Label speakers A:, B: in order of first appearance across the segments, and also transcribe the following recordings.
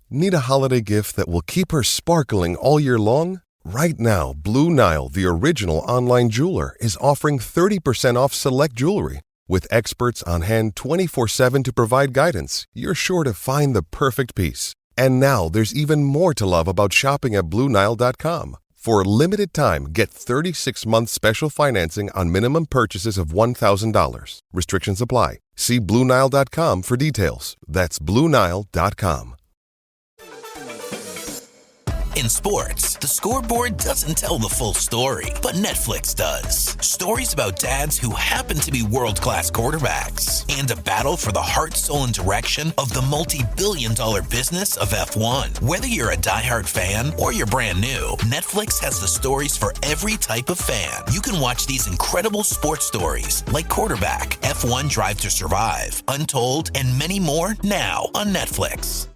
A: Need a holiday gift that will keep her sparkling all year long? Right now, Blue Nile, the original online jeweler, is offering 30% off select jewelry. With experts on hand 24/7 to provide guidance, you're sure to find the perfect piece. And now there's even more to love about shopping at BlueNile.com. For a limited time, get 36-month special financing on minimum purchases of $1,000. Restrictions apply. See BlueNile.com for details. That's BlueNile.com.
B: In sports, the scoreboard doesn't tell the full story, but Netflix does. Stories about dads who happen to be world-class quarterbacks and a battle for the heart, soul, and direction of the multi-billion-dollar business of F1. Whether you're a diehard fan or you're brand new, Netflix has the stories for every type of fan. You can watch these incredible sports stories like Quarterback, F1 Drive to Survive, Untold, and many more now on Netflix.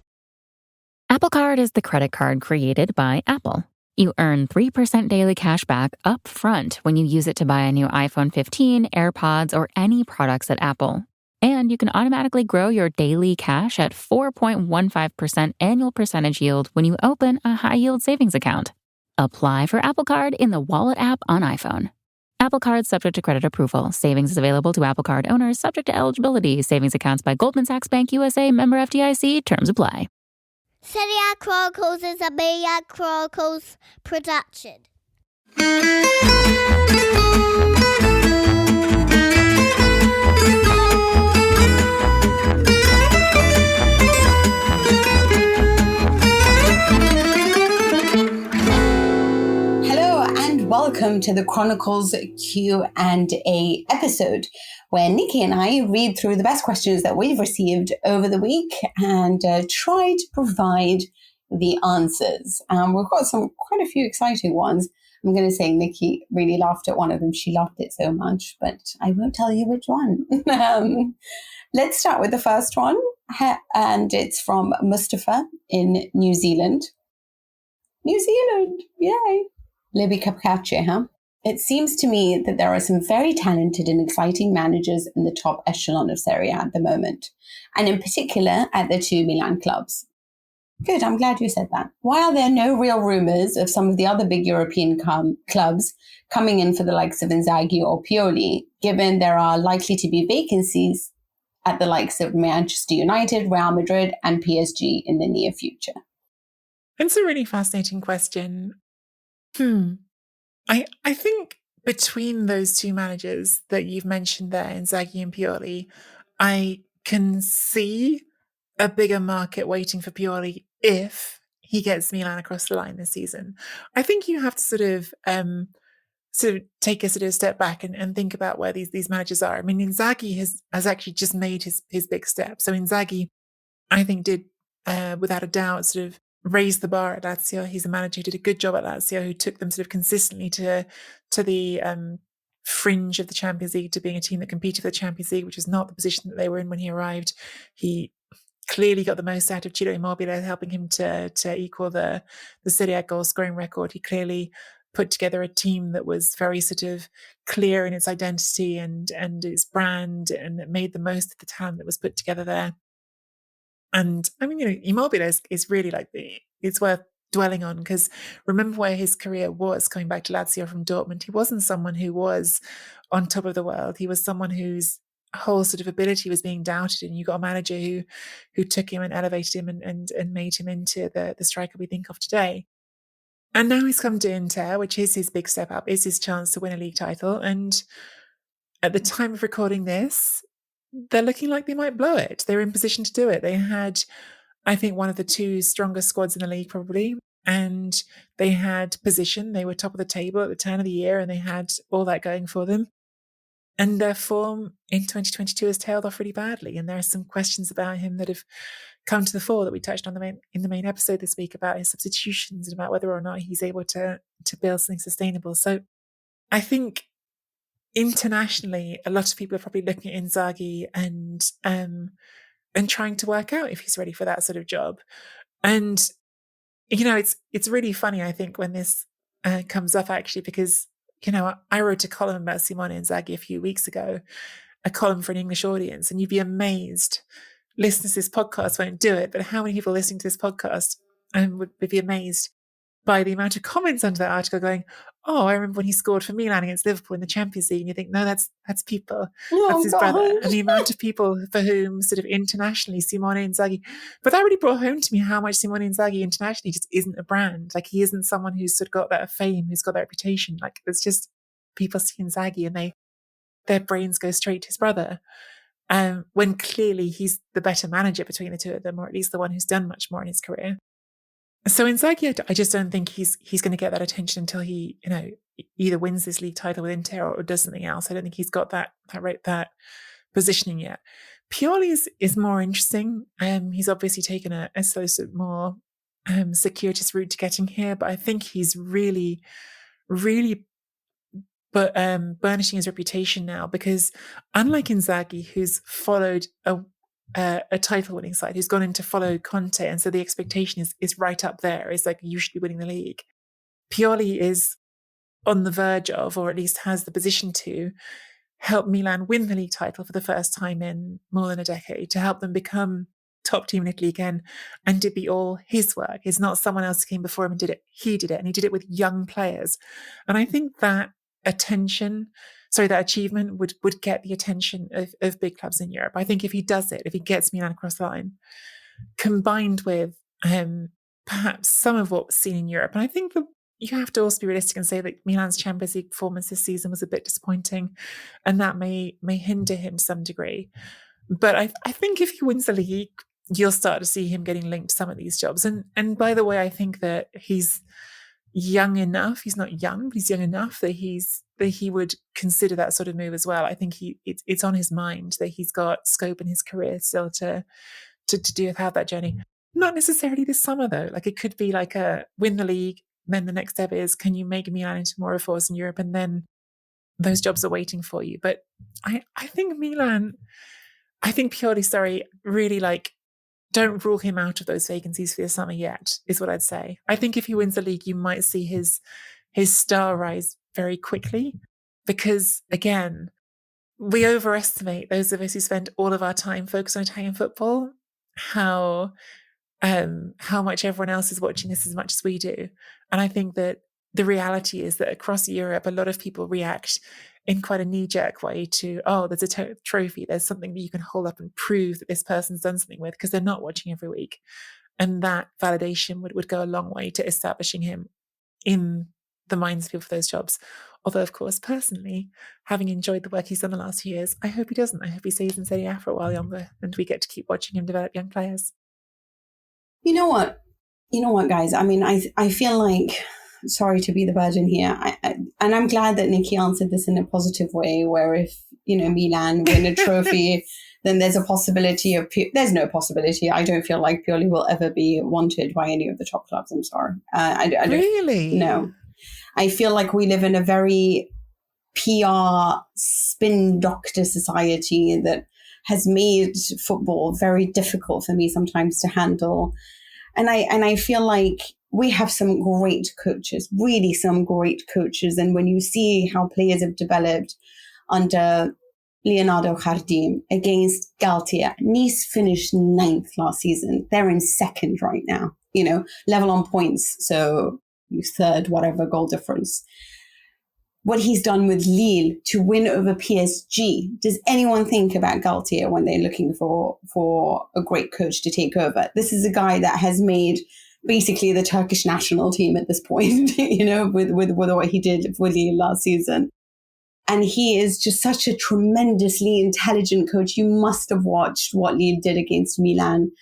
C: Apple Card is the credit card created by Apple. You earn 3% daily cash back up front when you use it to buy a new iPhone 15, AirPods, or any products at Apple. And you can automatically grow your daily cash at 4.15% annual percentage yield when you open a high-yield savings account. Apply for Apple Card in the Wallet app on iPhone. Apple Card subject to credit approval. Savings is available to Apple Card owners subject to eligibility. Savings accounts by Goldman Sachs Bank USA, member FDIC. Terms apply.
D: Serie A Chronicles is a Media Chronicles production.
E: Hello and welcome to the Chronicles Q&A episode, where Nikki and I read through the best questions that we've received over the week and try to provide the answers. We've got quite a few exciting ones. I'm going to say Nikki really laughed at one of them. She loved it so much, but I won't tell you which one. Let's start with the first one, and it's from Moustafa in New Zealand. New Zealand, yay! Libby Capcace, huh? It seems to me that there are some very talented and exciting managers in the top echelon of Serie A at the moment, and in particular at the two Milan clubs. Good, I'm glad you said that. Why are there no real rumours of some of the other big European clubs coming in for the likes of Inzaghi or Pioli, given there are likely to be vacancies at the likes of Manchester United, Real Madrid and PSG in the near future?
F: It's a really fascinating question. I think between those two managers that you've mentioned there, Inzaghi and Pioli, I can see a bigger market waiting for Pioli if he gets Milan across the line this season. I think you have to sort of take a sort of step back and think about where these managers are. I mean, Inzaghi has actually just made his big step. So Inzaghi, I think, did without a doubt sort of raise the bar at Lazio. He's a manager who did a good job at Lazio, who took them sort of consistently to the fringe of the Champions League, to being a team that competed for the Champions League, which is not the position that they were in when he arrived. He clearly got the most out of Ciro Immobile, helping him to equal the Serie A goal scoring record. He clearly put together a team that was very sort of clear in its identity and its brand, and that made the most of the talent that was put together there. And I mean, Immobile is really it's worth dwelling on, because remember where his career was coming back to Lazio from Dortmund. He wasn't someone who was on top of the world. He was someone whose whole sort of ability was being doubted, and you got a manager who took him and elevated him and made him into the striker we think of today. And now he's come to Inter, which is his big step up, is his chance to win a league title. And at the time of recording this, they're looking like they might blow it. They're in position to do it. They had, I think, one of the two strongest squads in the league probably, and they had position. They were top of the table at the turn of the year, and they had all that going for them. And their form in 2022 has tailed off really badly. And there are some questions about him that have come to the fore that we touched on in the main episode this week about his substitutions and about whether or not he's able to build something sustainable. So I think internationally, a lot of people are probably looking at Inzaghi and trying to work out if he's ready for that sort of job. And it's really funny, I think, when this comes up, actually, because I wrote a column about Simone Inzaghi a few weeks ago, a column for an English audience, and you'd be amazed listeners to this podcast won't do it, but how many people listening to this podcast would be amazed by the amount of comments under that article going, oh, I remember when he scored for Milan against Liverpool in the Champions League. And you think, no, that's people. That's his brother. And the amount of people for whom sort of internationally Simone Inzaghi, but that really brought home to me how much Simone Inzaghi internationally just isn't a brand. Like, he isn't someone who's sort of got that fame, who's got that reputation. Like, it's just people see Inzaghi and their brains go straight to his brother. When clearly he's the better manager between the two of them, or at least the one who's done much more in his career. So Inzaghi, I just don't think he's going to get that attention until he, either wins this league title with Inter or does something else. I don't think he's got that positioning yet. Pioli is more interesting. He's obviously taken a sort of more circuitous route to getting here, but I think he's really, really burnishing his reputation now, because unlike Inzaghi, who's followed a title-winning side, who's gone in to follow Conte, and so the expectation is right up there. It's like, you should be winning the league. Pioli is on the verge of, or at least has the position to, help Milan win the league title for the first time in more than a decade, to help them become top team in Italy again, and to be all his work. It's not someone else who came before him and did it. He did it, and he did it with young players. And I think that that achievement would get the attention of big clubs in Europe. I think if he does it, if he gets Milan across the line, combined with perhaps some of what was seen in Europe, and I think that you have to also be realistic and say that Milan's Champions League performance this season was a bit disappointing, and that may hinder him to some degree. But I think if he wins the league, you'll start to see him getting linked to some of these jobs. And by the way, I think that he's young enough. He's not young, but he's young enough that he would consider that sort of move as well. I think it's on his mind that he's got scope in his career still to have that journey. Not necessarily this summer though. Like, it could be like a win the league, then the next step is, can you make Milan into more of a force in Europe? And then those jobs are waiting for you. But I think Pioli, really, don't rule him out of those vacancies for the summer yet, is what I'd say. I think if he wins the league, you might see his star rise very quickly, because, again, we overestimate, those of us who spend all of our time focused on Italian football, how much everyone else is watching this as much as we do. And I think that the reality is that across Europe, a lot of people react in quite a knee-jerk way to, oh, there's a trophy, there's something that you can hold up and prove that this person's done something with, because they're not watching every week. And that validation would go a long way to establishing him in the minds of people for those jobs. Although, of course, personally, having enjoyed the work he's done the last few years, I hope he doesn't. I hope he stays in Serie A for a while longer, and we get to keep watching him develop young players.
E: You know what, guys? I mean, I feel like, sorry to be the burden here, and I'm glad that Nikki answered this in a positive way, where if, Milan win a trophy, then there's a possibility there's no possibility. I don't feel like Pioli will ever be wanted by any of the top clubs. I'm sorry. I don't,
F: really?
E: No. I feel like we live in a very PR spin doctor society that has made football very difficult for me sometimes to handle. And I feel like we have some great coaches, really some great coaches. And when you see how players have developed under Leonardo Jardim against Galtier, Nice finished 9th last season. They're in 2nd right now, level on points. So you 3rd, whatever goal difference. What he's done with Lille to win over PSG. Does anyone think about Galtier when they're looking for a great coach to take over? This is a guy that has made basically the Turkish national team at this point, with what he did with Lille last season. And he is just such a tremendously intelligent coach. You must have watched what Lille did against Milan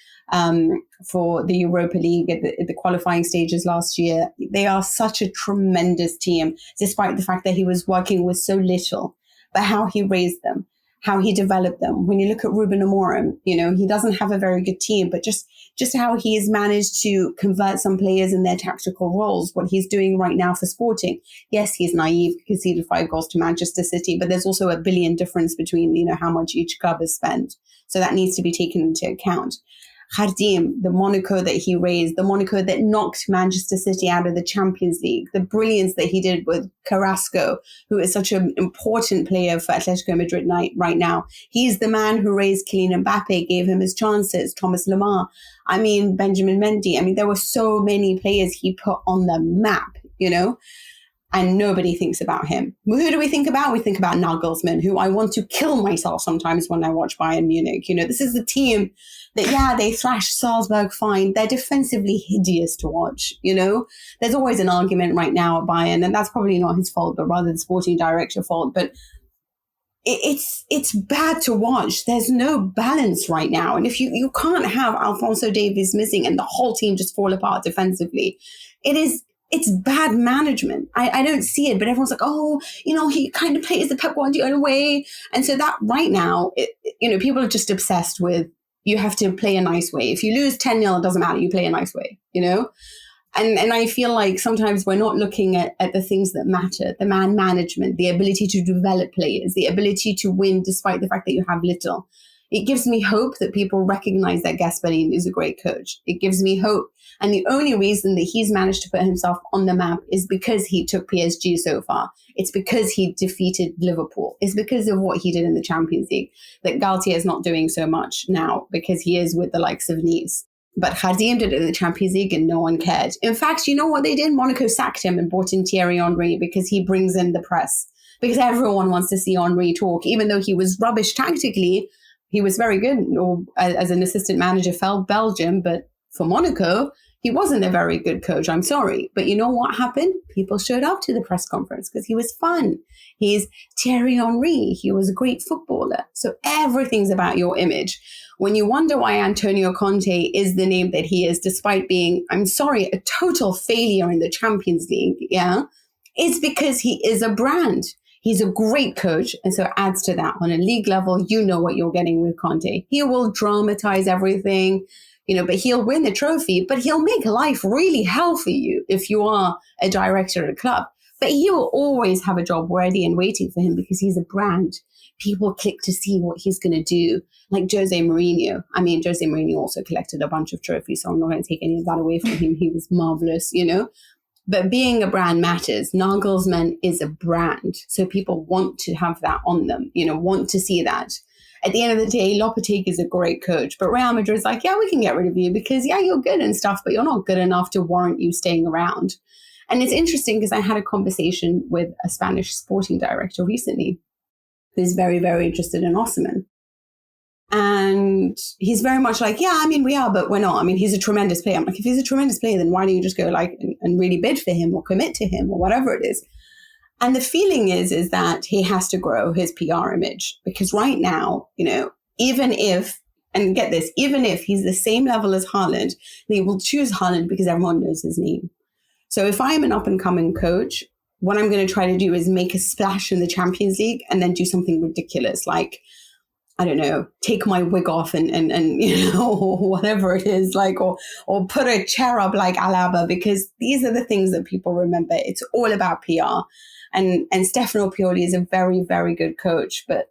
E: for the Europa League at the qualifying stages last year. They are such a tremendous team, despite the fact that he was working with so little. But how he raised them, how he developed them. When you look at Ruben Amorim, he doesn't have a very good team, but just how he has managed to convert some players in their tactical roles, what he's doing right now for Sporting. Yes, he's naive, conceded 5 goals to Manchester City, but there's also a billion difference between, how much each club has spent. So that needs to be taken into account. Jardim, the Monaco that he raised, the Monaco that knocked Manchester City out of the Champions League, the brilliance that he did with Carrasco, who is such an important player for Atletico Madrid right now. He's the man who raised Kylian Mbappe, gave him his chances, Thomas Lemar, Benjamin Mendy. There were so many players he put on the map, and nobody thinks about him. Who do we think about? We think about Nagelsmann, who I want to kill myself sometimes when I watch Bayern Munich. This is the team that, they thrashed Salzburg fine. They're defensively hideous to watch, There's always an argument right now at Bayern, and that's probably not his fault, but rather the sporting director fault. But it's bad to watch. There's no balance right now. And if you can't have Alphonso Davies missing and the whole team just fall apart defensively, it's bad management. I don't see it, but everyone's like, he kind of plays the Pep Guardiola way. And so that right now, people are just obsessed with, you have to play a nice way. If you lose 10-0, it doesn't matter. You play a nice way, And I feel like sometimes we're not looking at the things that matter, the man management, the ability to develop players, the ability to win despite the fact that you have little. It gives me hope that people recognize that Gasperini is a great coach. It gives me hope. And the only reason that he's managed to put himself on the map is because he took PSG so far. It's because he defeated Liverpool. It's because of what he did in the Champions League that Galtier is not doing so much now because he is with the likes of Nice. But Jardim did it in the Champions League and no one cared. In fact, you know what they did? Monaco sacked him and brought in Thierry Henry because he brings in the press. Because everyone wants to see Henry talk, even though he was rubbish tactically. He was very good as an assistant manager for Belgium, but for Monaco, he wasn't a very good coach. I'm sorry. But you know what happened? People showed up to the press conference because he was fun. He's Thierry Henry. He was a great footballer. So everything's about your image. When you wonder why Antonio Conte is the name that he is, despite being, I'm sorry, a total failure in the Champions League, it's because he is a brand. He's a great coach, and so it adds to that. On a league level, you know what you're getting with Conte. He will dramatize everything, but he'll win the trophy, but he'll make life really hell for you if you are a director at a club. But he will always have a job ready and waiting for him because he's a brand. People click to see what he's going to do, like Jose Mourinho. Jose Mourinho also collected a bunch of trophies, so I'm not going to take any of that away from him. He was marvelous, But being a brand matters. Nagelsmann is a brand. So people want to have that on them, want to see that. At the end of the day, Lopetegui is a great coach. But Real Madrid's like, we can get rid of you because, you're good and stuff, but you're not good enough to warrant you staying around. And it's interesting because I had a conversation with a Spanish sporting director recently who's very, very interested in Osimhen. And he's very much like, we are, but we're not. He's a tremendous player. I'm like, if he's a tremendous player, then why don't you just go and really bid for him or commit to him or whatever it is? And the feeling is that he has to grow his PR image because right now, even if, and get this, even if he's the same level as Haaland, they will choose Haaland because everyone knows his name. So if I'm an up and coming coach, what I'm going to try to do is make a splash in the Champions League and then do something ridiculous like, I don't know, take my wig off and whatever it is, or put a chair up like Alaba, because these are the things that people remember. It's all about PR. And Stefano Pioli is a very, very good coach, but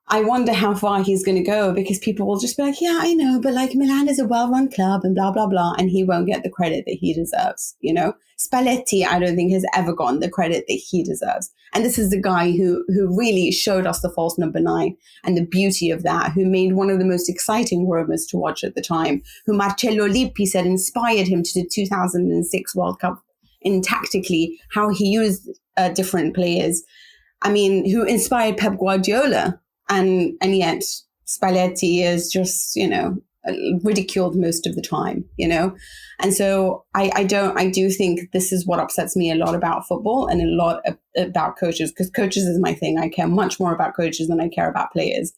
E: I wonder how far he's going to go because people will just be like, I know, but Milan is a well-run club and blah, blah, blah. And he won't get the credit that he deserves, Spalletti, I don't think has ever gotten the credit that he deserves. And this is the guy who really showed us the false number 9 and the beauty of that, who made one of the most exciting Romas to watch at the time, who Marcello Lippi said inspired him to the 2006 World Cup in tactically how he used different players. Who inspired Pep Guardiola. And yet Spalletti is just, ridiculed most of the time, And so I do think this is what upsets me a lot about football and a lot about coaches, because coaches is my thing. I care much more about coaches than I care about players.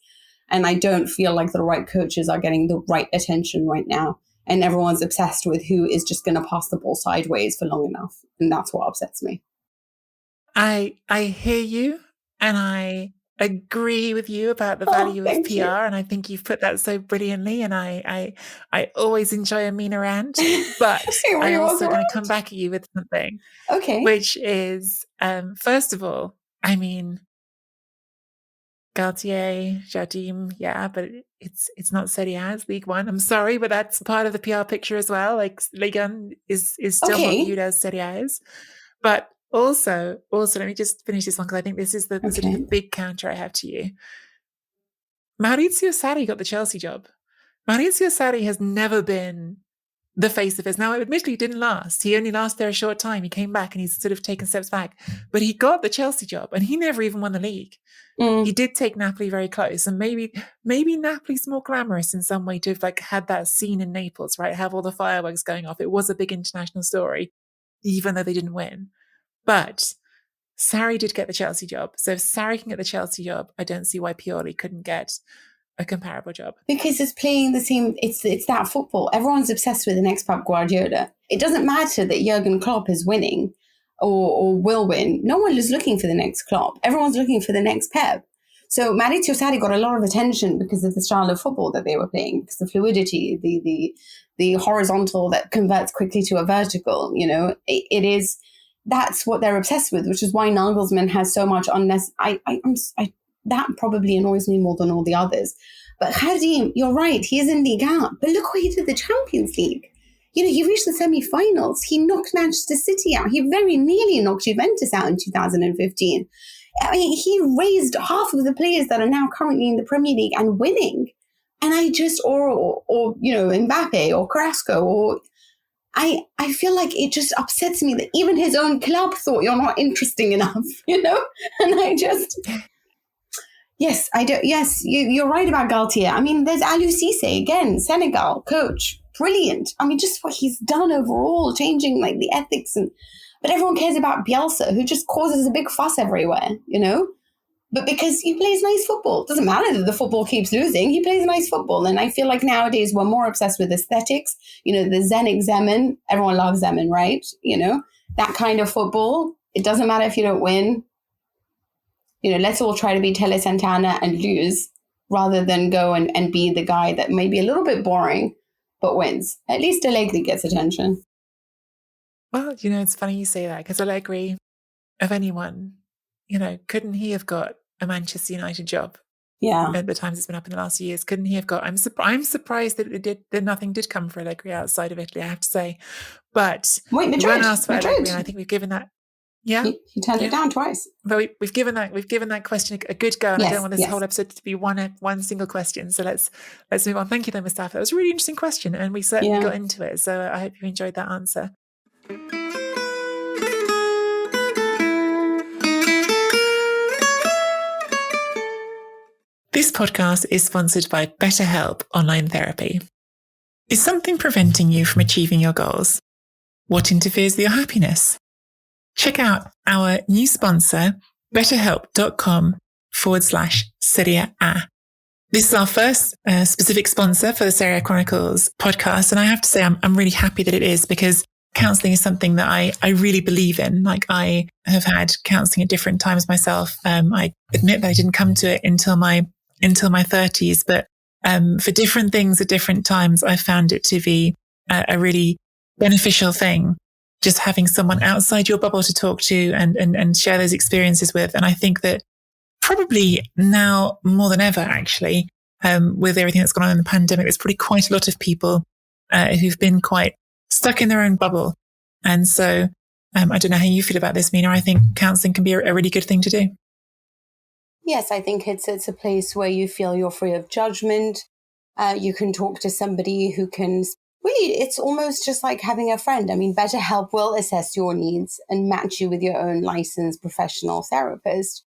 E: And I don't feel like the right coaches are getting the right attention right now. And everyone's obsessed with who is just going to pass the ball sideways for long enough. And that's what upsets me.
F: I hear you, and I agree with you about the value of PR, and I think you've put that so brilliantly, and I always enjoy a mean rant, but I'm also going to come back at you with something, which is, first of all, Galtier, Jardim, yeah, but it's not Serie A, it's League One. I'm sorry, but that's part of the PR picture as well. Like Ligue 1 is still not viewed as Serie A is. But also, let me just finish this one because I think this is the sort of the big counter I have to you. Maurizio Sarri got the Chelsea job. Maurizio Sarri has never been the face of his. Now, admittedly, it didn't last. He only lasted there a short time. He came back and he's sort of taken steps back. But he got the Chelsea job and he never even won the league. He did take Napoli very close. And maybe Napoli's more glamorous in some way to have like had that scene in Naples, right? Have all the fireworks going off. It was a big international story, even though they didn't win. But Sarri did get the Chelsea job. So if Sarri can get the Chelsea job, I don't see why Pioli couldn't get a comparable job.
E: Because it's playing the same, it's that football. Everyone's obsessed with the next Pep Guardiola. It doesn't matter that Jurgen Klopp is winning or will win. No one is looking for the next Klopp. Everyone's looking for the next Pep. So Maurizio Sarri got a lot of attention because of the style of football that they were playing, because the fluidity, the horizontal that converts quickly to a vertical, you know, that's what they're obsessed with, which is why Nagelsmann has so much that probably annoys me more than all the others. But Jardim, you're right, he is in Ligue 1. But look what he did in the Champions League. You know, he reached the semi-finals. He knocked Manchester City out. He very nearly knocked Juventus out in 2015. I mean, he raised half of the players that are now currently in the Premier League and winning. And or you know, Mbappe or Carrasco or... I feel like it just upsets me that even his own club thought you're not interesting enough, you know? And I just... Yes, I do. Yes, you're right about Galtier. I mean, there's Aliou Cissé, again, Senegal coach, brilliant. I mean, just what he's done overall, changing like the ethics. But everyone cares about Bielsa, who just causes a big fuss everywhere, you know? But because he plays nice football. It doesn't matter that the football keeps losing. He plays nice football. And I feel like nowadays we're more obsessed with aesthetics. You know, the Zenit Zeman. Everyone loves Zeman, right? You know, that kind of football. It doesn't matter if you don't win. You know, let's all try to be Tele Santana and lose rather than go and be the guy that may be a little bit boring but wins. At least Allegri gets attention.
F: Well, you know, it's funny you say that because Allegri, of anyone, you know, couldn't he have got a Manchester United job?
E: Yeah.
F: At the times it's been up in the last few years, couldn't he have got? I'm surprised that nothing did come for Allegri outside of Italy, I have to say. But
E: wait, Madrid,
F: we weren't asked for Allegri, and I think we've given that. Yeah,
E: he turned it down twice.
F: But we've given that question a good go, and I don't want this whole episode to be one single question. So let's move on. Thank you, though, Moustafa. That was a really interesting question, and we certainly got into it. So I hope you enjoyed that answer. This podcast is sponsored by BetterHelp Online Therapy. Is something preventing you from achieving your goals? What interferes with your happiness? Check out our new sponsor, betterhelp.com/Serie A. This is our first specific sponsor for the Serie A Chronicles podcast. And I have to say, I'm really happy that it is, because counseling is something that I really believe in. Like, I have had counseling at different times myself. I admit that I didn't come to it until my 30s, but for different things at different times, I found it to be a really beneficial thing. Just having someone outside your bubble to talk to and share those experiences with. And I think that probably now more than ever, actually, with everything that's gone on in the pandemic, there's probably quite a lot of people who've been quite stuck in their own bubble. And so I don't know how you feel about this, Mina. I think counseling can be a really good thing to do.
E: Yes, I think it's a place where you feel you're free of judgment. You can talk to somebody who can... Really, it's almost just like having a friend. I mean, BetterHelp will assess your needs and match you with your own licensed professional therapist.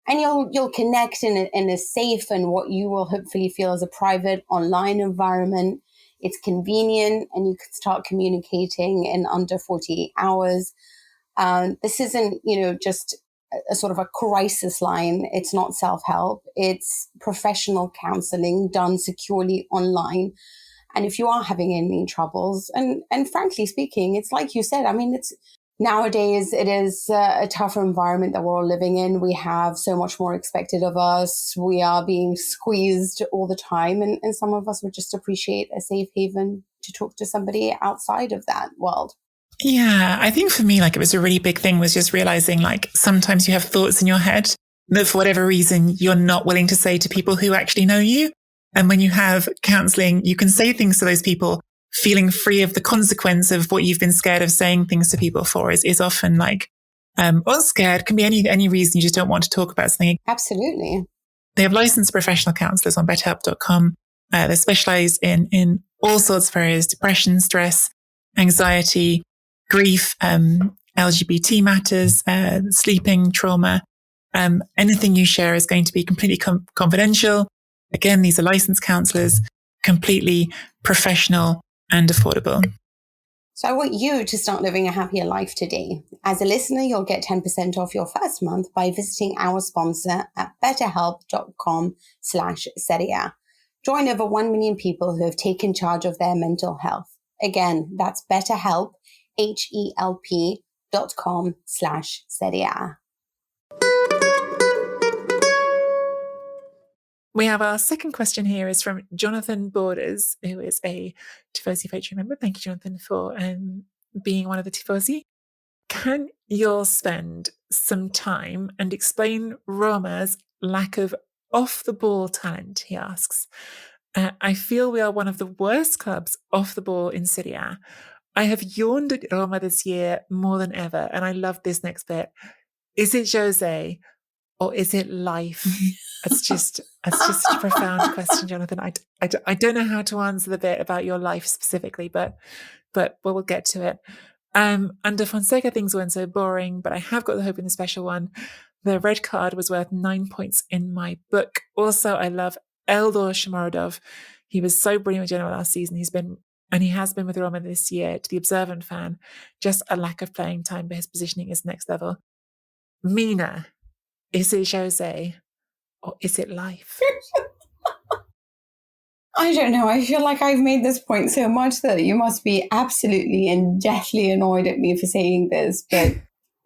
E: And you'll connect in a safe and what you will hopefully feel as a private online environment. It's convenient and you can start communicating in under 48 hours. This isn't, just a sort of a crisis line. It's not self-help. It's professional counseling done securely online. And if you are having any troubles, and frankly speaking, it's like you said, I mean, nowadays it is a tougher environment that we're all living in. We have so much more expected of us. We are being squeezed all the time. And some of us would just appreciate a safe haven to talk to somebody outside of that world.
F: Yeah, I think for me, it was a really big thing was just realizing, sometimes you have thoughts in your head that for whatever reason, you're not willing to say to people who actually know you. And when you have counseling, you can say things to those people, feeling free of the consequence of what you've been scared of saying things to people for is often like, or scared, can be any reason you just don't want to talk about something.
E: Absolutely.
F: They have licensed professional counselors on betterhelp.com. They specialize in all sorts of areas: depression, stress, anxiety, grief, LGBT matters, sleeping, trauma. Anything you share is going to be completely confidential. Again, these are licensed counselors, completely professional and affordable.
E: So I want you to start living a happier life today. As a listener, you'll get 10% off your first month by visiting our sponsor at betterhelp.com/Serie A. Join over 1 million people who have taken charge of their mental health. Again, that's BetterHelp, HELP.com/Serie A.
F: We have our second question here is from Jonathan Borders, who is a Tifosi Patreon member. Thank you, Jonathan, for being one of the Tifosi. Can you spend some time and explain Roma's lack of off-the-ball talent, he asks. I feel we are one of the worst clubs off the ball in Serie A. I have yawned at Roma this year more than ever, and I love this next bit. Is it José or is it life? It's just such a profound question, Jonathan. I don't know how to answer the bit about your life specifically, but we'll get to it. Under Fonseca, things weren't so boring, but I have got the hope in the special one. The red card was worth 9 points in my book. Also, I love Eldor Shomurodov. He was so brilliant with Genoa last season. He has been with Roma this year. To the observant fan, just a lack of playing time, but his positioning is next level. Mina, is it José or is it life?
E: I don't know. I feel like I've made this point so much that you must be absolutely and deathly annoyed at me for saying this. But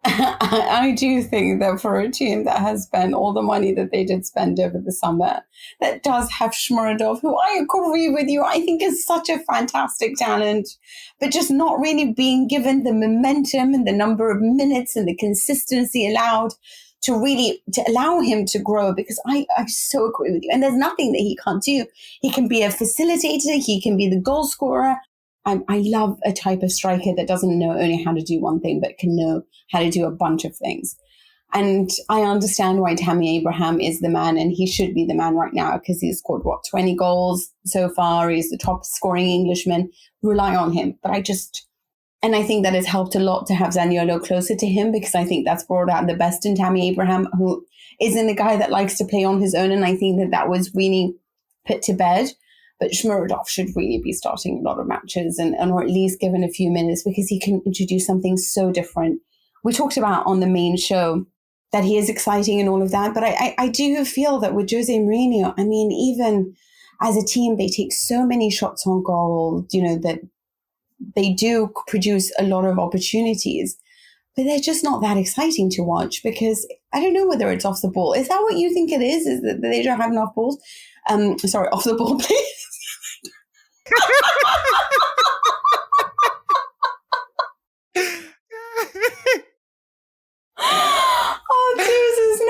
E: I do think that for a team that has spent all the money that they did spend over the summer, that does have Shomurodov, who I agree with you, I think is such a fantastic talent, but just not really being given the momentum and the number of minutes and the consistency allowed to allow him to grow, because I so agree with you. And there's nothing that he can't do. He can be a facilitator. He can be the goal scorer. I love a type of striker that doesn't know only how to do one thing, but can know how to do a bunch of things. And I understand why Tammy Abraham is the man, and he should be the man right now because he's scored, 20 goals so far. He's the top scoring Englishman. Rely on him. But and I think that has helped a lot to have Zaniolo closer to him, because I think that's brought out the best in Tammy Abraham, who isn't a guy that likes to play on his own. And I think that was really put to bed. But Shomurodov should really be starting a lot of matches or at least given a few minutes, because he can introduce something so different. We talked about on the main show that he is exciting and all of that. But I do feel that with Jose Mourinho, I mean, even as a team, they take so many shots on goal, that they do produce a lot of opportunities, but they're just not that exciting to watch, because I don't know whether it's off the ball. Is that what you think it is? Is that they don't have enough balls? Sorry, off the ball, please. Oh, Jesus,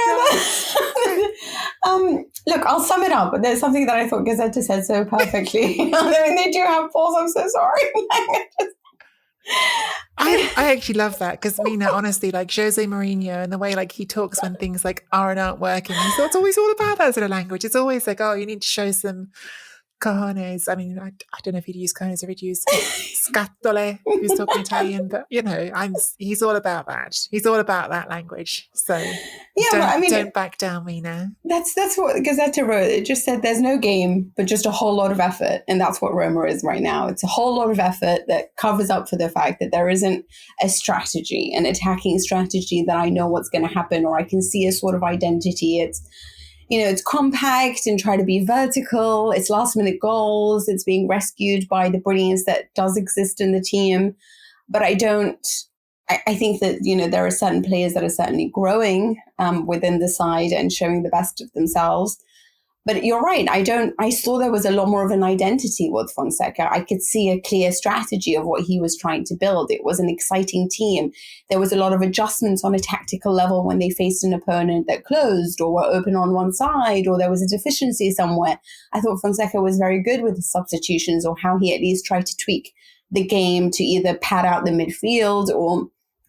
E: never. Look, I'll sum it up, but there's something that I thought Gazzetta said so perfectly. I mean, they do have balls. I'm so sorry.
F: I actually love that, because Mina, honestly, like Jose Mourinho and the way like he talks when things like aren't working, it's always all about that sort of language. It's always like, oh, you need to show some cojones. I mean, I don't know if he'd use cojones or he'd use scatole, who's talking Italian, but he's all about that. He's all about that language. So don't back down, Mina.
E: That's what Gazzetta wrote. It just said there's no game, but just a whole lot of effort. And that's what Roma is right now. It's a whole lot of effort that covers up for the fact that there isn't a strategy, an attacking strategy that I know what's going to happen, or I can see a sort of identity. It's compact and try to be vertical. It's last minute goals. It's being rescued by the brilliance that does exist in the team. But I think that, there are certain players that are certainly growing within the side and showing the best of themselves. But you're right. I saw there was a lot more of an identity with Fonseca. I could see a clear strategy of what he was trying to build. It was an exciting team. There was a lot of adjustments on a tactical level when they faced an opponent that closed or were open on one side, or there was a deficiency somewhere. I thought Fonseca was very good with the substitutions, or how he at least tried to tweak the game to either pad out the midfield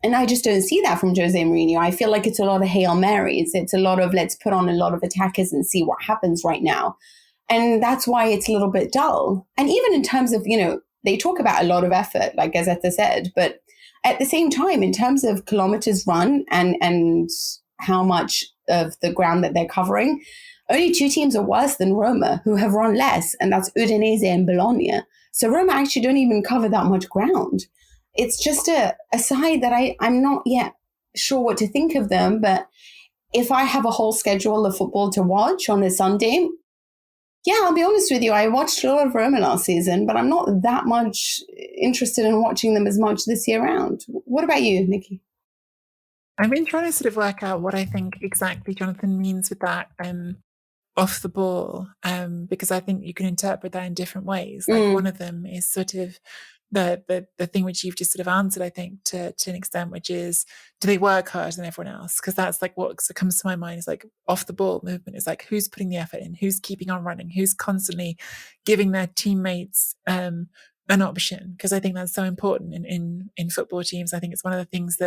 E: and I just don't see that from Jose Mourinho. I feel like it's a lot of Hail Marys. It's a lot of let's put on a lot of attackers and see what happens right now. And that's why it's a little bit dull. And even in terms of, they talk about a lot of effort, like Gazetta said, but at the same time, in terms of kilometers run and how much of the ground that they're covering, only 2 teams are worse than Roma who have run less, and that's Udinese and Bologna. So Roma actually don't even cover that much ground. It's just a side that I'm not yet sure what to think of them. But if I have a whole schedule of football to watch on a Sunday, I'll be honest with you, I watched a lot of Roma last season, but I'm not that much interested in watching them as much this year round. What about you, Nikki?
F: I've been trying to sort of work out what I think exactly Jonathan means with that off the ball, because I think you can interpret that in different ways. Like one of them is sort of the thing which you've just sort of answered, I think, to an extent, which is, do they work harder than everyone else? Because that's like what comes to my mind is like off the ball movement is like who's putting the effort in, who's keeping on running, who's constantly giving their teammates an option. Because I think that's so important in football teams. I think it's one of the things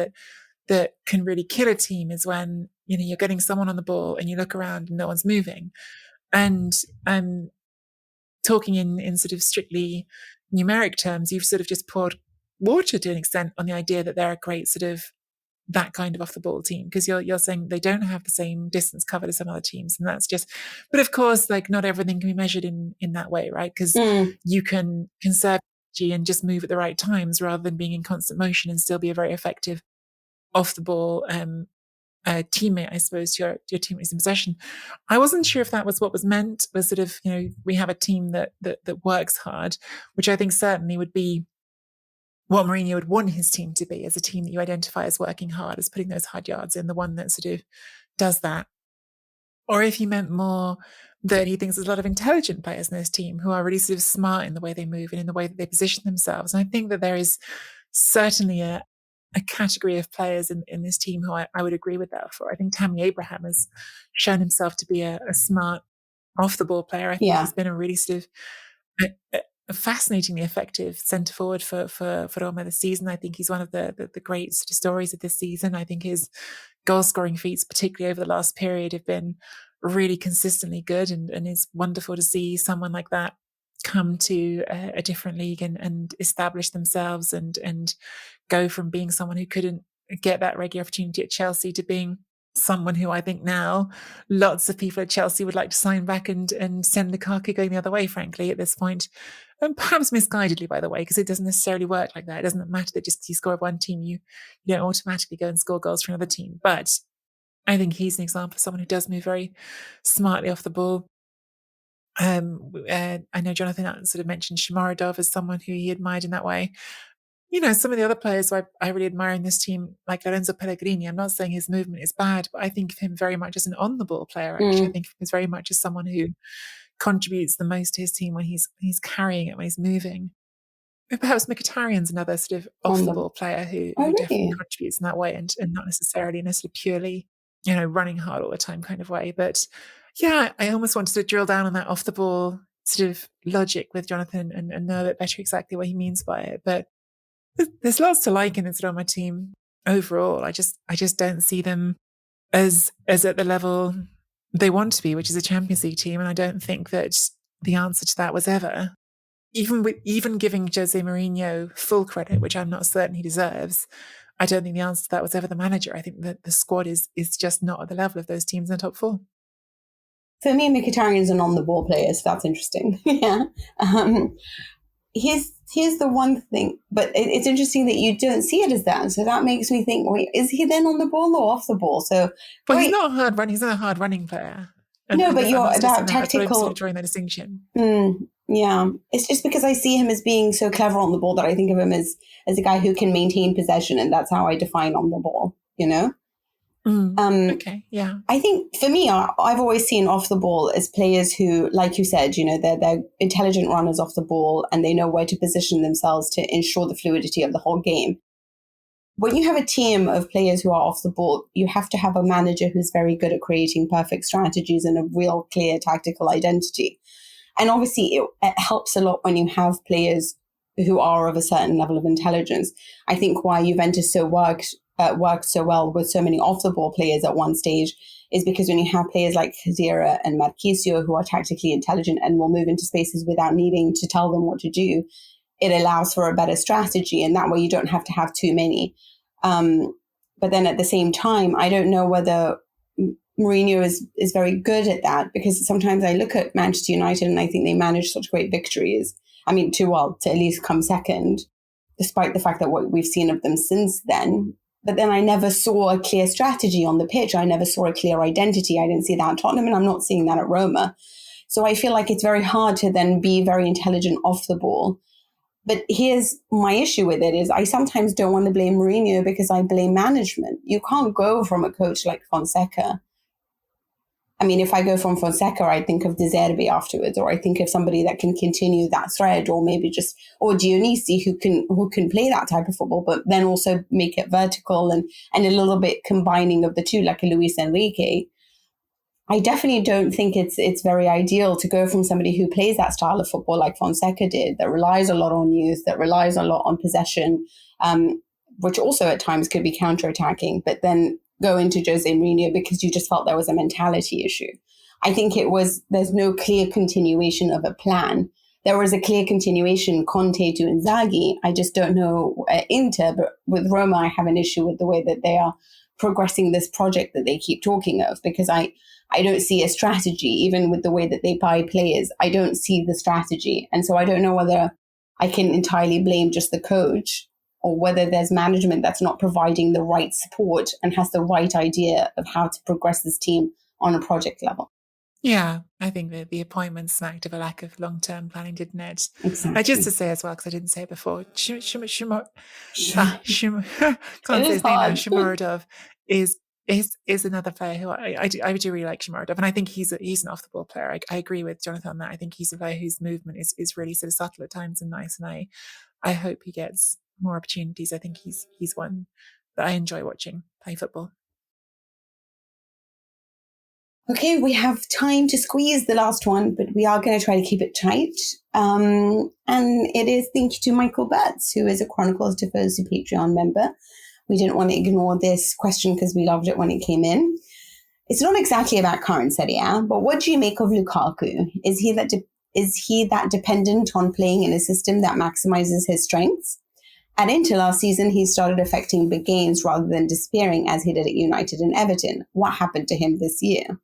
F: that can really kill a team is when you're getting someone on the ball and you look around and no one's moving. And talking in sort of strictly numeric terms, you've sort of just poured water to an extent on the idea that they're a great sort of that kind of off the ball team, because you're saying they don't have the same distance covered as some other teams, and that's just. But of course, like not everything can be measured in that way, right? Because you can conserve energy and just move at the right times rather than being in constant motion and still be a very effective off the ball teammate, I suppose, to your teammates in possession. I wasn't sure if that was what was meant, was sort of, we have a team that works hard, which I think certainly would be what Mourinho would want his team to be, as a team that you identify as working hard, as putting those hard yards in, the one that sort of does that. Or if he meant more that he thinks there's a lot of intelligent players in this team who are really sort of smart in the way they move and in the way that they position themselves. And I think that there is certainly a category of players in this team who I would agree with that for. I think Tammy Abraham has shown himself to be a smart off-the-ball player. I think he's been a really sort of a fascinatingly effective centre-forward for Roma this season. I think he's one of the great sort of stories of this season. I think his goal-scoring feats, particularly over the last period, have been really consistently good, and it's wonderful to see someone like that come to a different league and establish themselves and go from being someone who couldn't get that regular opportunity at Chelsea to being someone who I think now lots of people at Chelsea would like to sign back and send Lukaku going the other way, frankly, at this point. And perhaps misguidedly, by the way, because it doesn't necessarily work like that. It doesn't matter that just you score one team, you don't automatically go and score goals for another team. But I think he's an example of someone who does move very smartly off the ball. I know Jonathan sort of mentioned Shomurodov as someone who he admired in that way. Some of the other players who I really admire in this team, like Lorenzo Pellegrini, I'm not saying his movement is bad, but I think of him very much as an on-the-ball player, actually. I think of him as very much as someone who contributes the most to his team when he's carrying it, when he's moving. And perhaps Mkhitaryan's another sort of off-the-ball player who definitely contributes in that way, and not necessarily in a sort of purely, running hard all the time kind of way. But yeah, I almost wanted to drill down on that off-the-ball sort of logic with Jonathan and know a bit better exactly what he means by it. But there's lots to like in this Roma team overall. I just don't see them as at the level they want to be, which is a Champions League team. And I don't think that the answer to that was ever, even giving Jose Mourinho full credit, which I'm not certain he deserves. I don't think the answer to that was ever the manager. I think that the squad is just not at the level of those teams in the top four.
E: For me, Mkhitaryan's an on-the-ball player, so that's interesting. Yeah. Here's the one thing, but it's interesting that you don't see it as that. So that makes me think, wait, is he then on the ball or off the ball? So,
F: well, he's not a hard run. He's not a hard running player.
E: No, but you're about tactical.
F: Drawing that distinction.
E: Yeah, it's just because I see him as being so clever on the ball that I think of him as a guy who can maintain possession, and that's how I define on the ball.
F: Okay, yeah.
E: I think for me, I've always seen off the ball as players who, like you said, they're intelligent runners off the ball and they know where to position themselves to ensure the fluidity of the whole game. When you have a team of players who are off the ball, you have to have a manager who's very good at creating perfect strategies and a real clear tactical identity. And obviously, it helps a lot when you have players who are of a certain level of intelligence. I think why Juventus worked so well with so many off-the-ball players at one stage is because when you have players like Khedira and Marchisio who are tactically intelligent and will move into spaces without needing to tell them what to do, it allows for a better strategy. And that way you don't have to have too many. But then at the same time, I don't know whether Mourinho is very good at that, because sometimes I look at Manchester United and I think they manage such great victories. I mean, to at least come second, despite the fact that what we've seen of them since then. But then I never saw a clear strategy on the pitch. I never saw a clear identity. I didn't see that at Tottenham, and I'm not seeing that at Roma. So I feel like it's very hard to then be very intelligent off the ball. But here's my issue with it is I sometimes don't want to blame Mourinho because I blame management. You can't go from a coach like Fonseca. I mean, if I go from Fonseca, I think of De Zerbi afterwards, or I think of somebody that can continue that thread, or maybe or Dionisi who can play that type of football, but then also make it vertical and a little bit combining of the two, like a Luis Enrique. I definitely don't think it's very ideal to go from somebody who plays that style of football like Fonseca did, that relies a lot on youth, that relies a lot on possession, which also at times could be counterattacking, but then go into Jose Mourinho because you just felt there was a mentality issue. I think there's no clear continuation of a plan. There was a clear continuation, Conte to Inzaghi. I just don't know Inter, but with Roma, I have an issue with the way that they are progressing this project that they keep talking of, because I don't see a strategy, even with the way that they buy players. I don't see the strategy. And so I don't know whether I can entirely blame just the coach, or whether there's management that's not providing the right support and has the right idea of how to progress this team on a project level.
F: Yeah, I think that the appointment smacked of a lack of long-term planning, didn't it?
E: Exactly.
F: Just to say as well, because I didn't say it before, can't say his name now. Shomurodov is another player who I do really like Shomurodov, and I think he's an off-the-ball player. I agree with Jonathan on that. I think he's a player whose movement is really sort of subtle at times and nice, and I hope he gets more opportunities. I think he's one that I enjoy watching play football.
E: Okay, we have time to squeeze the last one, but we are going to try to keep it tight. And it is thank you to Michael Betts, who is a Chronicles Tifosi Patreon member. We didn't want to ignore this question because we loved it when it came in. It's not exactly about current Serie A, but what do you make of Lukaku? Is he that dependent on playing in a system that maximizes his strengths? At Inter last season, he started affecting big games rather than despairing as he did at United and Everton. What happened to him this year?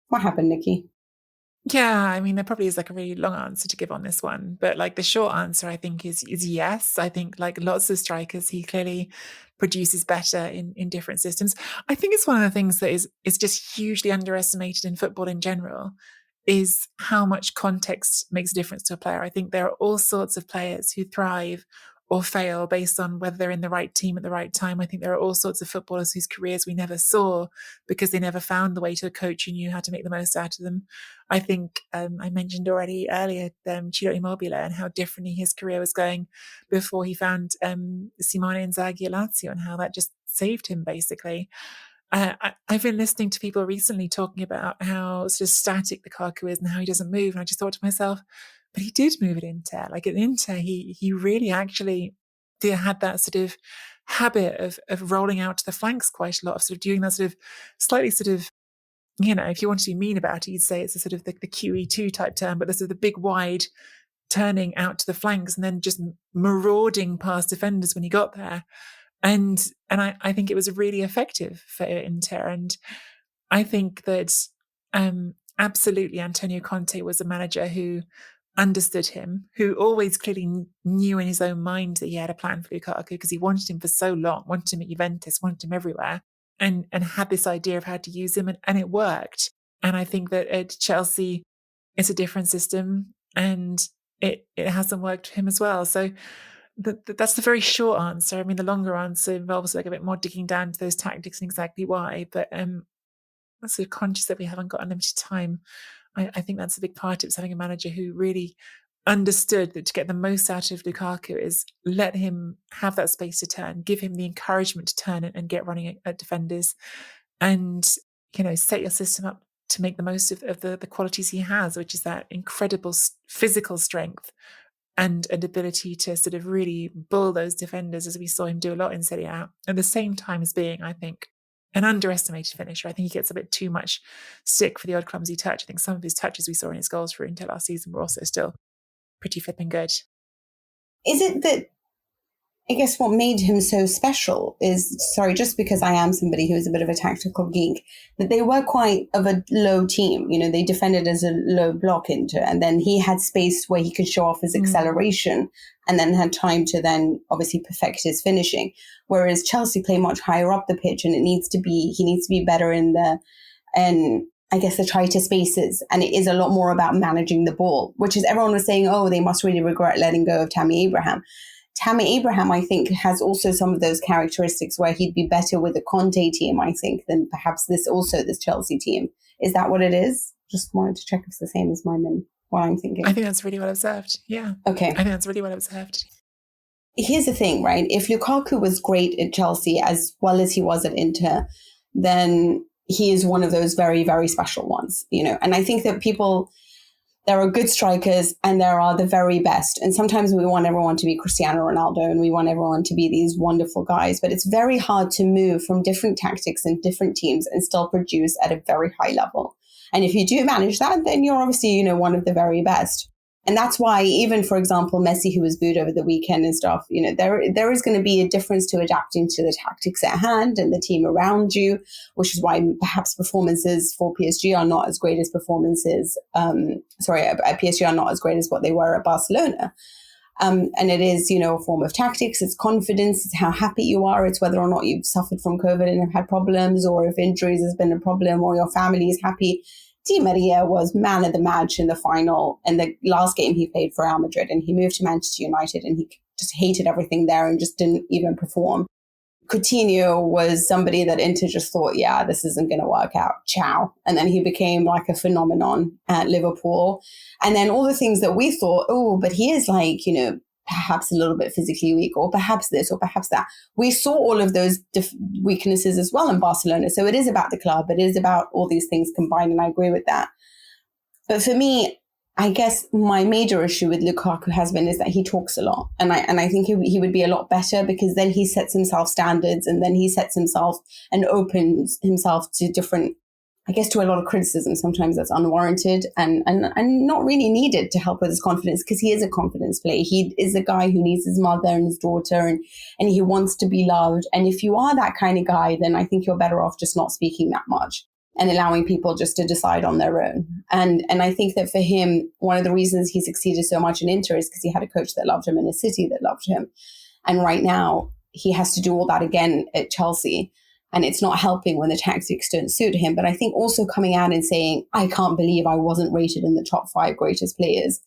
E: What happened, Nikki?
F: Yeah, I mean, there probably is like a really long answer to give on this one, but like the short answer, I think is yes. I think like lots of strikers, he clearly produces better in different systems. I think it's one of the things that is just hugely underestimated in football in general, is how much context makes a difference to a player. I think there are all sorts of players who thrive or fail based on whether they're in the right team at the right time. I think there are all sorts of footballers whose careers we never saw because they never found the way to a coach who knew how to make the most out of them. I think I mentioned already earlier Ciro Immobile and how differently his career was going before he found Simone Inzaghi at Lazio, and how that just saved him basically. I've been listening to people recently talking about how sort of static Lukaku is and how he doesn't move, and I just thought to myself, but he did move at Inter. Like at Inter, he really actually had that sort of habit of rolling out to the flanks quite a lot, of sort of doing that sort of slightly sort of, if you want to be mean about it, you'd say it's a sort of the QE2 type term, but there's sort of the big wide turning out to the flanks and then just marauding past defenders when he got there. And I think it was really effective for Inter. And I think that absolutely Antonio Conte was a manager who understood him, who always clearly knew in his own mind that he had a plan for Lukaku because he wanted him for so long, wanted him at Juventus, wanted him everywhere, and had this idea of how to use him, and it worked. And I think that at Chelsea, it's a different system, and it hasn't worked for him as well. So that's the very short answer. I mean, the longer answer involves like a bit more digging down to those tactics and exactly why. But I'm sort of conscious that we haven't got unlimited time. I think that's a big part of it, is having a manager who really understood that to get the most out of Lukaku is let him have that space to turn, give him the encouragement to turn and get running at defenders, and set your system up to make the most of the qualities he has, which is that incredible physical strength and an ability to sort of really bull those defenders, as we saw him do a lot in Serie A, at the same time as being, I think, an underestimated finisher. I think he gets a bit too much stick for the odd clumsy touch. I think some of his touches we saw in his goals for Inter last season were also still pretty flipping good.
E: Is it that, I guess what made him so special is, sorry, just because I am somebody who is a bit of a tactical geek, that they were quite of a low team. They defended as a low block Inter, and then he had space where he could show off his acceleration and then had time to then obviously perfect his finishing. Whereas Chelsea play much higher up the pitch, and he needs to be better in the tighter spaces. And it is a lot more about managing the ball, which is, everyone was saying, oh, they must really regret letting go of Tammy Abraham. Tammy Abraham, I think, has also some of those characteristics where he'd be better with a Conte team, I think, than perhaps this Chelsea team. Is that what it is? Just wanted to check if it's the same as what I'm thinking.
F: I think that's really well observed. Yeah.
E: Okay.
F: I think that's really well observed.
E: Here's the thing, right? If Lukaku was great at Chelsea as well as he was at Inter, then he is one of those very, very special ones, And I think that there are good strikers and there are the very best. And sometimes we want everyone to be Cristiano Ronaldo and we want everyone to be these wonderful guys, but it's very hard to move from different tactics and different teams and still produce at a very high level. And if you do manage that, then you're obviously, one of the very best. And that's why even, for example, Messi, who was booed over the weekend and stuff, there is going to be a difference to adapting to the tactics at hand and the team around you, which is why perhaps performances for PSG are not as great as at PSG are not as great as what they were at Barcelona. And it is, a form of tactics, it's confidence, it's how happy you are, it's whether or not you've suffered from COVID and have had problems, or if injuries has been a problem, or your family is happy. Di Maria was man of the match in the final and the last game he played for Real Madrid, and he moved to Manchester United and he just hated everything there and just didn't even perform. Coutinho was somebody that Inter just thought, yeah, this isn't going to work out. Ciao. And then he became like a phenomenon at Liverpool. And then all the things that we thought, oh, but he is like, perhaps a little bit physically weak, or perhaps this, or perhaps that. We saw all of those weaknesses as well in Barcelona. So it is about the club. It is about all these things combined. And I agree with that. But for me, I guess my major issue with Lukaku is that he talks a lot. And I think he would be a lot better, because then he sets himself standards, and then he sets himself and opens himself to different, to a lot of criticism. Sometimes that's unwarranted and not really needed to help with his confidence, because he is a confidence player. He is a guy who needs his mother and his daughter, and he wants to be loved. And if you are that kind of guy, then I think you're better off just not speaking that much and allowing people just to decide on their own. And I think that for him, one of the reasons he succeeded so much in Inter is because he had a coach that loved him and a city that loved him. And right now he has to do all that again at Chelsea. And it's not helping when the tactics don't suit him. But I think also coming out and saying, I can't believe I wasn't rated in the top 5 greatest players.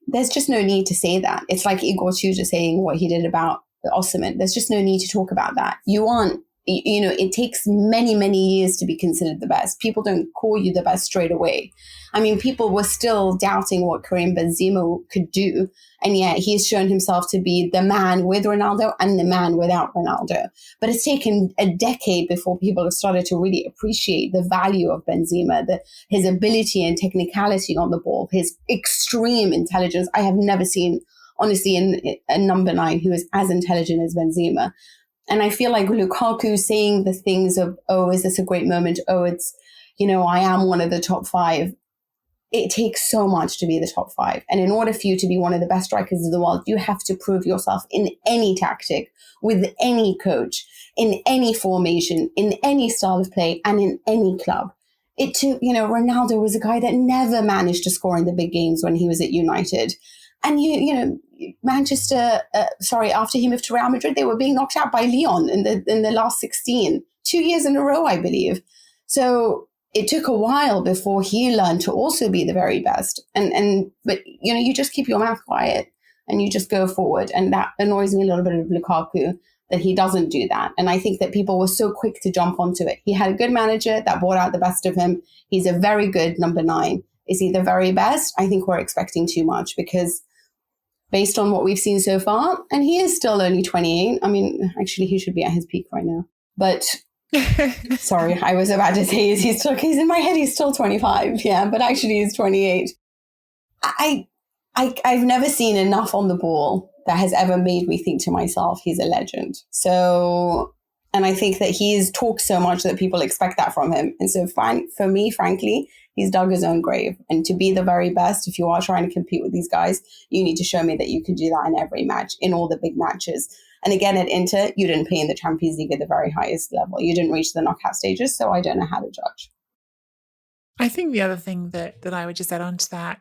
E: There's just no need to say that. It's like Igor Tudor saying what he did about Osimhen. There's just no need to talk about that. You aren't, it takes many, many years to be considered the best. People don't call you the best straight away. I mean, people were still doubting what Karim Benzema could do. And yet he's shown himself to be the man with Ronaldo and the man without Ronaldo. But it's taken a decade before people have started to really appreciate the value of Benzema, his ability and technicality on the ball, his extreme intelligence. I have never seen, honestly, a number 9 who is as intelligent as Benzema. And I feel like Lukaku saying the things of, oh, is this a great moment? Oh, it's, I am one of the top 5. It takes so much to be the top 5. And in order for you to be one of the best strikers of the world, you have to prove yourself in any tactic, with any coach, in any formation, in any style of play, and in any club. It took, Ronaldo was a guy that never managed to score in the big games when he was at United. And, after he moved to Real Madrid, they were being knocked out by Lyon in the last 16, 2 years in a row, I believe. So it took a while before he learned to also be the very best. But you just keep your mouth quiet and you just go forward. And that annoys me a little bit of Lukaku, that he doesn't do that. And I think that people were so quick to jump onto it. He had a good manager that brought out the best of him. He's a very good number 9. Is he the very best? I think we're expecting too much, because based on what we've seen so far, and he is still only 28. I mean, actually, he should be at his peak right now. But sorry, I was about to say, he's in my head, he's still 25. Yeah, but actually he's 28. I've never seen enough on the ball that has ever made me think to myself, he's a legend. So, and I think that he's talked so much that people expect that from him. And so for me, frankly, he's dug his own grave. And to be the very best, if you are trying to compete with these guys, you need to show me that you can do that in every match, in all the big matches. And again, at Inter, you didn't play in the Champions League at the very highest level. You didn't reach the knockout stages, so I don't know how to judge.
F: I think the other thing that I would just add on to that,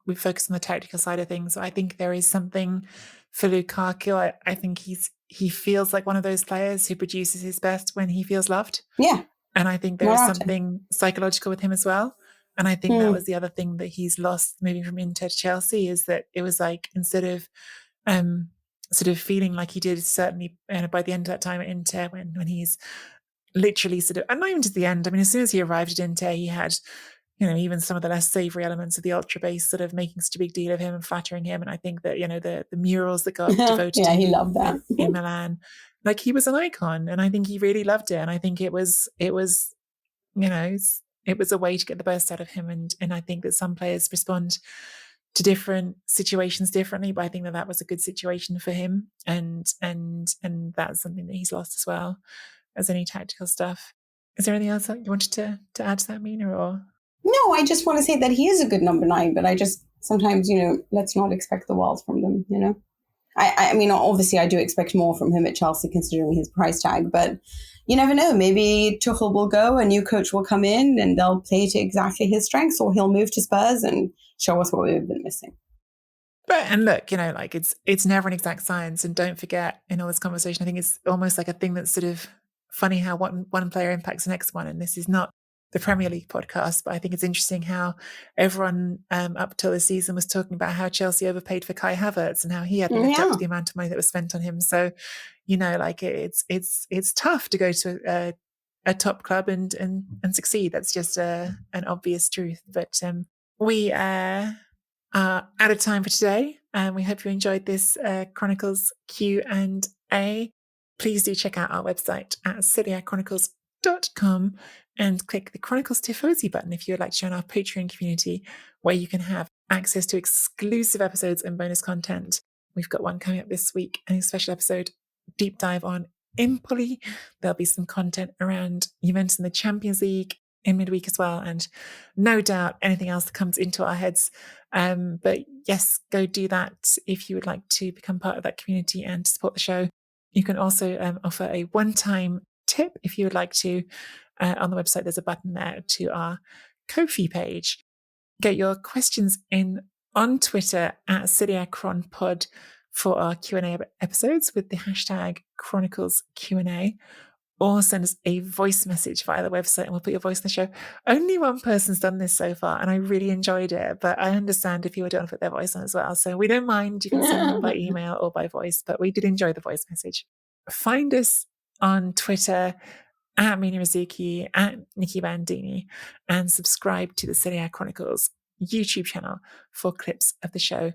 F: we focus on the tactical side of things. I think there is something for Lukaku. I think he feels like one of those players who produces his best when he feels loved.
E: Yeah.
F: And I think there is something psychological with him as well. And I think that was the other thing that he's lost moving from Inter to Chelsea, is that it was like, instead of sort of feeling like he did, certainly by the end of that time at Inter, when he's literally sort of, and not even to the end, I mean, as soon as he arrived at Inter, he had, even some of the less savoury elements of the ultra base sort of making such a big deal of him and flattering him. And I think that, the murals that got devoted to him,
E: he loved that
F: in Milan, like, he was an icon, and I think he really loved it. And I think it was a way to get the best out of him. And I think that some players respond to different situations differently, but I think that was a good situation for him. And that's something that he's lost as well as any tactical stuff. Is there anything else that you wanted to add to that, Mina, or?
E: No, I just want to say that he is a good number 9, but I just sometimes, let's not expect the world from them, I mean, obviously I do expect more from him at Chelsea considering his price tag, but you never know. Maybe Tuchel will go, a new coach will come in, and they'll play to exactly his strengths, or he'll move to Spurs and show us what we've been missing.
F: And look, it's never an exact science. And don't forget, in all this conversation, I think it's almost like a thing that's sort of funny how one player impacts the next one. And this is not the Premier League podcast, but I think it's interesting how everyone up till this season was talking about how Chelsea overpaid for Kai Havertz and how he hadn't lived up to the amount of money that was spent on him. So, it's tough to go to a top club and succeed. That's just an obvious truth. But we are out of time for today, and we hope you enjoyed this Chronicles Q&A. Please do check out our website at SerieAchronicles.com and click the Chronicles Tifosi button if you would like to join our Patreon community, where you can have access to exclusive episodes and bonus content. We've got one coming up this week, and a special episode deep dive on Empoli. There'll be some content around Juventus in the Champions League in midweek as well, and no doubt anything else that comes into our heads. But yes, go do that if you would like to become part of that community and to support the show. You can also offer a one-time tip if you would like to. On the website, there's a button there to our Ko-fi page. Get your questions in on Twitter at SerieAchronPod for our Q&A episodes with the hashtag Chronicles Q&A, or send us a voice message via the website and we'll put your voice in the show. Only one person's done this so far, and I really enjoyed it, but I understand if you don't put their voice on as well. So we don't mind. You can send them by email or by voice, but we did enjoy the voice message. Find us on Twitter at Mina Rizuki, at Nikki Bandini, and subscribe to the Serie A Chronicles YouTube channel for clips of the show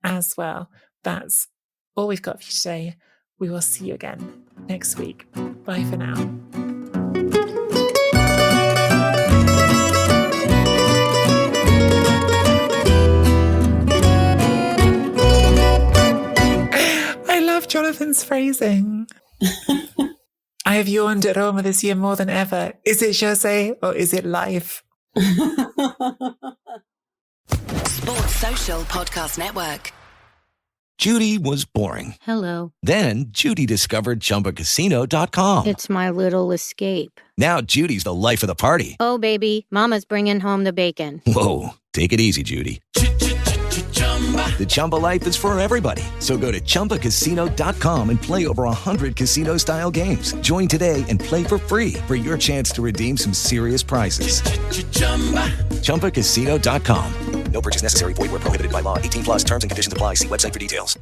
F: as well. That's all we've got for you today. We will see you again next week. Bye for now. I love Jonathan's phrasing. I have yawned at Roma this year more than ever. Is it José or is it life?
G: Sports Social Podcast Network.
H: Judy was boring.
I: Hello.
H: Then Judy discovered ChumbaCasino.com.
I: It's my little escape.
H: Now Judy's the life of the party.
I: Oh, baby, mama's bringing home the bacon.
H: Whoa, take it easy, Judy. The Chumba life is for everybody. So go to ChumbaCasino.com and play over 100 casino-style games. Join today and play for free for your chance to redeem some serious prizes. ChumbaCasino.com. No purchase necessary. Void where prohibited by law. 18 plus terms and conditions apply. See website for details.